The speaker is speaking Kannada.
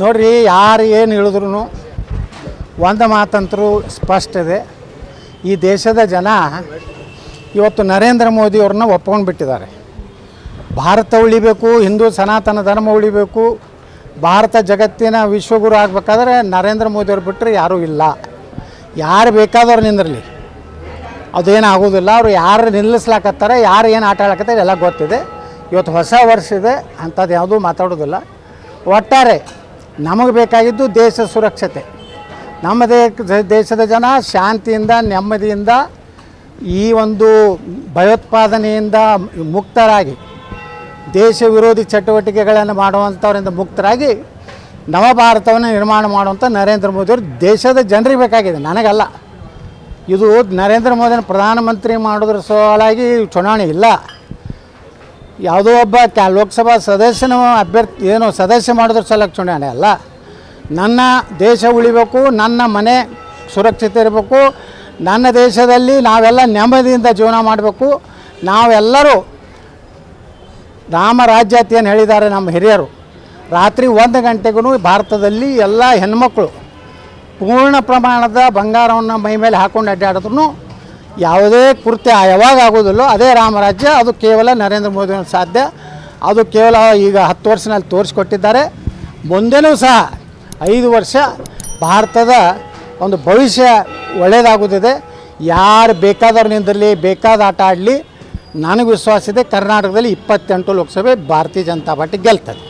ನೋಡ್ರಿ, ಯಾರು ಏನು ಹೇಳಿದ್ರು ಒಂದು ಮಾತಂತರೂ ಸ್ಪಷ್ಟ ಇದೆ. ಈ ದೇಶದ ಜನ ಇವತ್ತು ನರೇಂದ್ರ ಮೋದಿಯವ್ರನ್ನ ಒಪ್ಕೊಂಡು ಬಿಟ್ಟಿದ್ದಾರೆ. ಭಾರತ ಉಳಿಬೇಕು, ಹಿಂದೂ ಸನಾತನ ಧರ್ಮ ಉಳಿಬೇಕು, ಭಾರತ ಜಗತ್ತಿನ ವಿಶ್ವಗುರು ಆಗಬೇಕಾದ್ರೆ ನರೇಂದ್ರ ಮೋದಿಯವ್ರು ಬಿಟ್ಟರೆ ಯಾರೂ ಇಲ್ಲ. ಯಾರು ಬೇಕಾದವ್ರು ನಿಂದಿರಲಿ, ಅದೇನು ಆಗೋದಿಲ್ಲ. ಅವರು ಯಾರು ನಿಲ್ಲಿಸ್ಲಾಕತ್ತಾರೆ, ಯಾರು ಏನು ಆಟ ಆಡಕತ್ತಾರೆ ಎಲ್ಲ ಗೊತ್ತಿದೆ. ಇವತ್ತು ಹೊಸ ವರ್ಷ ಇದೆ, ಅಂಥದ್ದು ಯಾವುದೂ ಮಾತಾಡೋದಿಲ್ಲ. ಒಟ್ಟಾರೆ ನಮಗೆ ಬೇಕಾಗಿದ್ದು ದೇಶ ಸುರಕ್ಷತೆ. ನಮ್ಮ ದೇಶದ ಜನ ಶಾಂತಿಯಿಂದ ನೆಮ್ಮದಿಯಿಂದ ಈ ಒಂದು ಭಯೋತ್ಪಾದನೆಯಿಂದ ಮುಕ್ತರಾಗಿ, ದೇಶ ವಿರೋಧಿ ಚಟುವಟಿಕೆಗಳನ್ನು ಮಾಡುವಂಥವರಿಂದ ಮುಕ್ತರಾಗಿ ನವಭಾರತವನ್ನು ನಿರ್ಮಾಣ ಮಾಡುವಂಥ ನರೇಂದ್ರ ಮೋದಿಯವರು ದೇಶದ ಜನರಿಗೆ ಬೇಕಾಗಿದೆ, ನನಗಲ್ಲ. ಇದು ನರೇಂದ್ರ ಮೋದಿನ ಪ್ರಧಾನಮಂತ್ರಿ ಮಾಡೋದ್ರ ಸಲುವಾಗಿ ಚುನಾವಣೆ ಇಲ್ಲ. ಯಾವುದೋ ಒಬ್ಬ ಲೋಕಸಭಾ ಸದಸ್ಯನ ಸದಸ್ಯ ಮಾಡೋದ್ರ ಸಲುವಾಗಿ ಚುನಾವಣೆ ಅಲ್ಲ. ನನ್ನ ದೇಶ ಉಳಿಬೇಕು, ನನ್ನ ಮನೆ ಸುರಕ್ಷಿತ ಇರಬೇಕು, ನನ್ನ ದೇಶದಲ್ಲಿ ನಾವೆಲ್ಲ ನೆಮ್ಮದಿಯಿಂದ ಜೀವನ ಮಾಡಬೇಕು. ನಾವೆಲ್ಲರೂ ರಾಮ ರಾಜ್ಯ ಅಂತ ಏನು ಹೇಳಿದ್ದಾರೆ ನಮ್ಮ ಹಿರಿಯರು, ರಾತ್ರಿ 1 ಗಂಟೆಗೂ ಭಾರತದಲ್ಲಿ ಎಲ್ಲ ಹೆಣ್ಮಕ್ಳು ಪೂರ್ಣ ಪ್ರಮಾಣದ ಬಂಗಾರವನ್ನು ಮೈ ಮೇಲೆ ಹಾಕ್ಕೊಂಡು ಅಡ್ಡಾಡಿದ್ರು ಯಾವುದೇ ಕೃತ್ಯ ಯಾವಾಗ ಆಗೋದಿಲ್ಲೋ ಅದೇ ರಾಮರಾಜ್ಯ. ಅದು ಕೇವಲ ನರೇಂದ್ರ ಮೋದಿ ಸಾಧ್ಯ. ಅದು ಕೇವಲ ಈಗ 10 ವರ್ಷದಲ್ಲಿ ತೋರಿಸ್ಕೊಟ್ಟಿದ್ದಾರೆ. ಮುಂದೆನೂ ಸಹ 5 ವರ್ಷ ಭಾರತದ ಒಂದು ಭವಿಷ್ಯ ಒಳ್ಳೆಯದಾಗುತ್ತಿದೆ. ಯಾರು ಬೇಕಾದವ್ರು ನಿಂದಿರಲಿ, ಬೇಕಾದ ಆಟ ಆಡಲಿ, ನನಗೆ ವಿಶ್ವಾಸ ಇದೆ ಕರ್ನಾಟಕದಲ್ಲಿ 28 ಲೋಕಸಭೆ ಭಾರತೀಯ ಜನತಾ ಪಾರ್ಟಿ ಗೆಲ್ತದೆ.